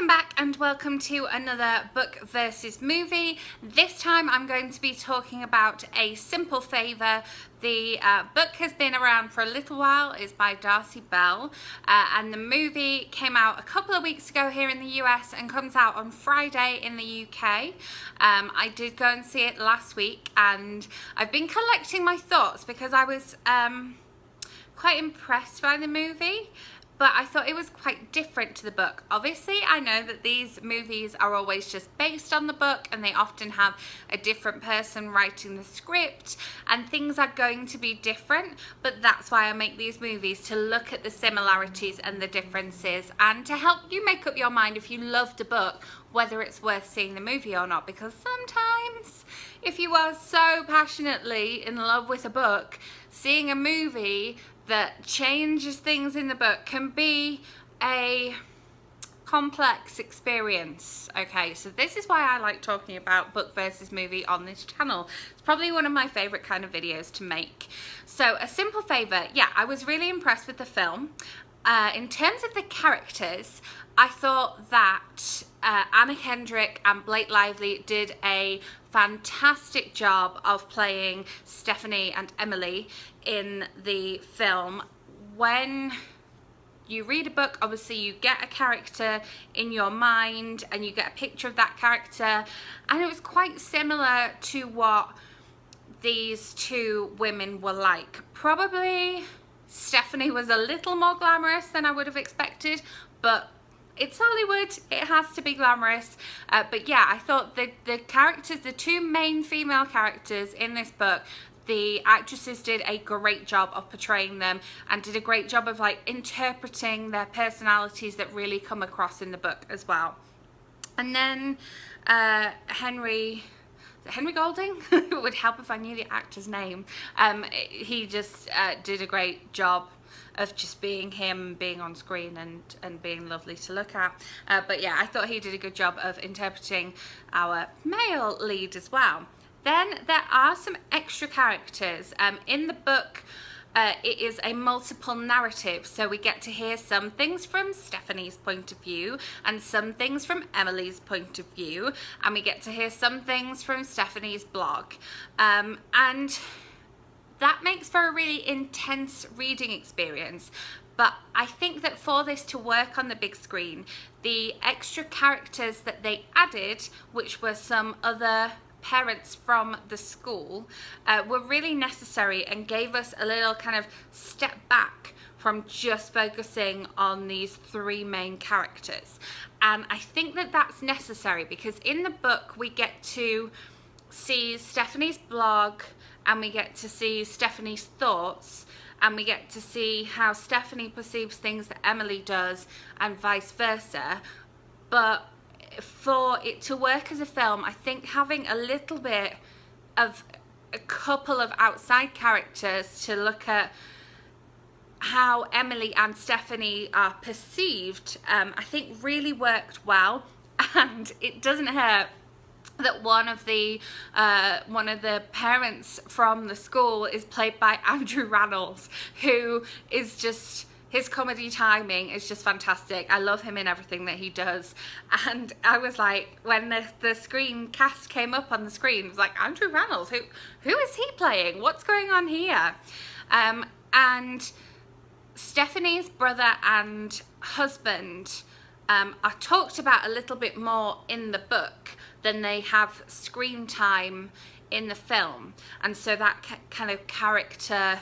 Welcome back and welcome to another book versus movie. This time I'm going to be talking about A Simple Favour. The book has been around for a little while. It's by Darcey and the movie came out a couple of weeks ago here in the US and comes out on Friday in the UK. I did go and see it last week and I've been collecting my thoughts because I was quite impressed by the movie. But I thought it was quite different to the book. Obviously, I know that these movies are always just based on the book and they often have a different person writing the script and things are going to be different, but that's why I make these movies, to look at the similarities and the differences and to help you make up your mind if you loved the book, whether it's worth seeing the movie or not. Because sometimes if you are so passionately in love with a book, seeing a movie that changes things in the book can be a complex experience. Okay, so this is why I like talking about book versus movie on this channel. It's probably one of my favorite kind of videos to make. So A Simple Favour, yeah, I was really impressed with the film. In terms of the characters, I thought that Anna Kendrick and Blake Lively did a fantastic job of playing Stephanie and Emily in the film. When you read a book, obviously you get a character in your mind and you get a picture of that character, and it was quite similar to what these two women were like. Probably Stephanie was a little more glamorous than I would have expected, but it's Hollywood, it has to be glamorous. But yeah, I thought the characters, the two main female characters in this book, the actresses did a great job of portraying them and did a great job of like interpreting their personalities that really come across in the book as well. And then Henry Golding? It would help if I knew the actor's name. He just did a great job of just being him, being on screen and being lovely to look at. But yeah, I thought he did a good job of interpreting our male lead as well. Then there are some extra characters. In the book, it is a multiple narrative, so we get to hear some things from Stephanie's point of view and some things from Emily's point of view, and we get to hear some things from Stephanie's blog. And that makes for a really intense reading experience. But I think that for this to work on the big screen, the extra characters that they added, which were some other parents from the school, were really necessary and gave us a little kind of step back from just focusing on these three main characters. And I think that that's necessary because in the book we get to see Stephanie's blog and we get to see Stephanie's thoughts and we get to see how Stephanie perceives things that Emily does and vice versa. But for it to work as a film, I think having a little bit of a couple of outside characters to look at how Emily and Stephanie are perceived, I think really worked well. And it doesn't hurt that one of the parents from the school is played by Andrew Rannells, who is just, his comedy timing is just fantastic. I love him in everything that he does. And I was like, when the screen cast came up on the screen, it was like, Andrew Rannells, who is he playing? What's going on here? And Stephanie's brother and husband are talked about a little bit more in the book than they have screen time in the film. And so that kind of character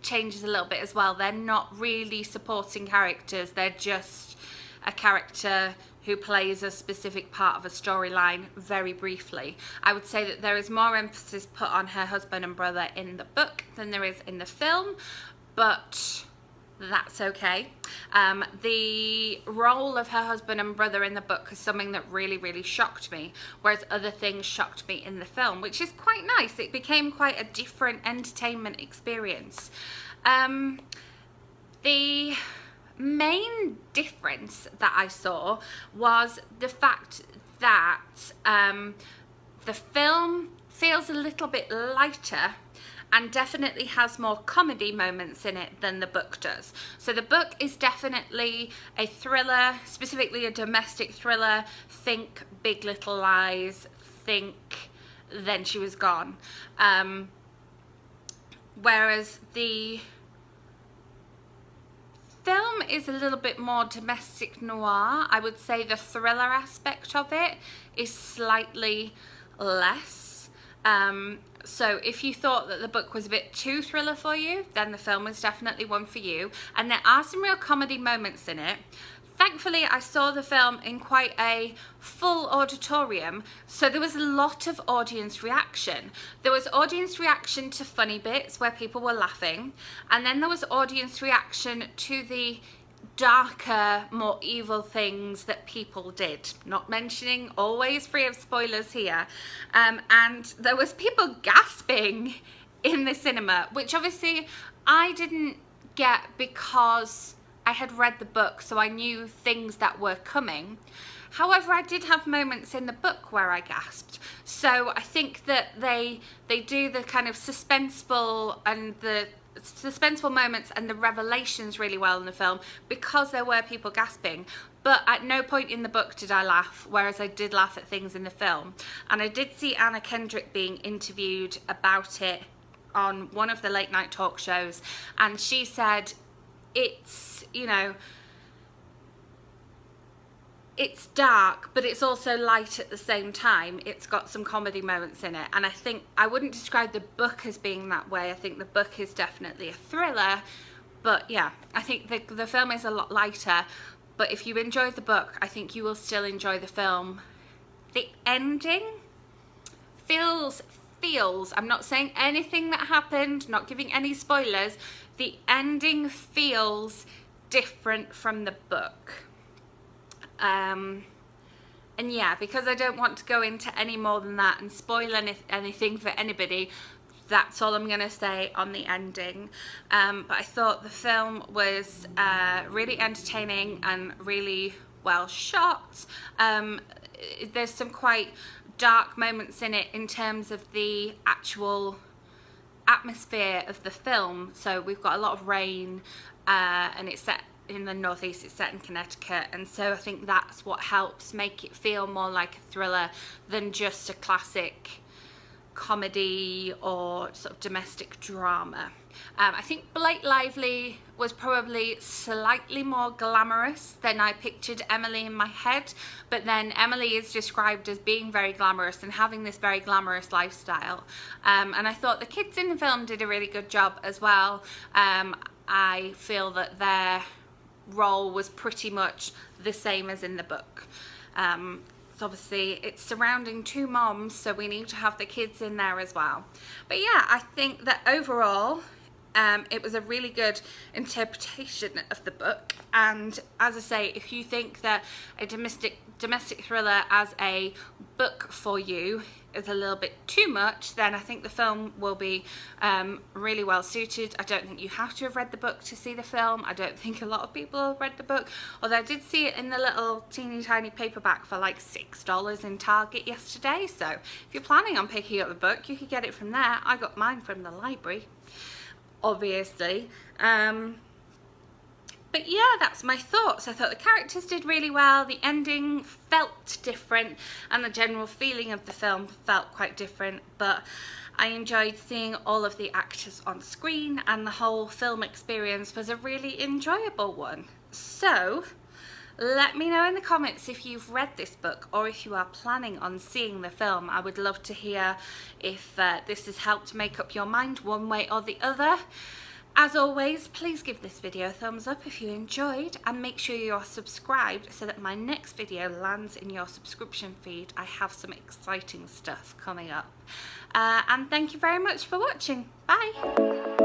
changes a little bit as well. They're not really supporting characters, they're just a character who plays a specific part of a storyline very briefly. I would say that there is more emphasis put on her husband and brother in the book than there is in the film, but that's okay. The role of her husband and brother in the book is something that really shocked me, whereas other things shocked me in the film, which is quite nice. It became quite a different entertainment experience. The main difference that I saw was the fact that the film feels a little bit lighter and definitely has more comedy moments in it than the book does. So the book is definitely a thriller, specifically a domestic thriller. Think Big Little Lies, think Then She Was Gone. Whereas the film is a little bit more domestic noir. I would say the thriller aspect of it is slightly less. So if you thought that the book was a bit too thriller for you, then the film is definitely one for you. And there are some real comedy moments in it. Thankfully, I saw the film in quite a full auditorium, so there was a lot of audience reaction. There was audience reaction to funny bits where people were laughing, and then there was audience reaction to the darker, more evil things that people did. Not mentioning, always free of spoilers here. And there was people gasping in the cinema, which obviously I didn't get because I had read the book, so I knew things that were coming. However, I did have moments in the book where I gasped. So I think that they do the kind of suspenseful moments and the revelations really well in the film, because there were people gasping. But at no point in the book did I laugh, whereas I did laugh at things in the film. And I did see Anna Kendrick being interviewed about it on one of the late night talk shows, and she said it's, you know, it's dark, but it's also light at the same time. It's got some comedy moments in it, and I think I wouldn't describe the book as being that way. I think the book is definitely a thriller, but yeah, I think the film is a lot lighter. But if you enjoyed the book, I think you will still enjoy the film. The ending feels, I'm not saying anything that happened, not giving any spoilers, the ending feels different from the book. And yeah, because I don't want to go into any more than that and spoil anything for anybody, that's all I'm going to say on the ending. But I thought the film was really entertaining and really well shot. There's some quite dark moments in it in terms of the actual atmosphere of the film. So we've got a lot of rain, and it's set in the northeast, it's set in Connecticut, and so I think that's what helps make it feel more like a thriller than just a classic comedy or sort of domestic drama. I think Blake Lively was probably slightly more glamorous than I pictured Emily in my head, but then Emily is described as being very glamorous and having this very glamorous lifestyle, and I thought the kids in the film did a really good job as well. I feel that their role was pretty much the same as in the book. So obviously it's surrounding two moms, so we need to have the kids in there as well. But yeah, I think that overall it was a really good interpretation of the book. And as I say, if you think that a domestic thriller as a book for you is a little bit too much, then I think the film will be really well suited. I don't think you have to have read the book to see the film. I don't think a lot of people have read the book, although I did see it in the little teeny tiny paperback for like $6 in Target yesterday. So if you're planning on picking up the book, you could get it from there. I got mine from the library, obviously. But yeah, that's my thoughts. I thought the characters did really well, the ending felt different, and the general feeling of the film felt quite different, but I enjoyed seeing all of the actors on screen, and the whole film experience was a really enjoyable one. So let me know in the comments if you've read this book or if you are planning on seeing the film. I would love to hear if this has helped make up your mind one way or the other. As always, please give this video a thumbs up if you enjoyed, and make sure you're subscribed so that my next video lands in your subscription feed. I have some exciting stuff coming up. And thank you very much for watching. Bye!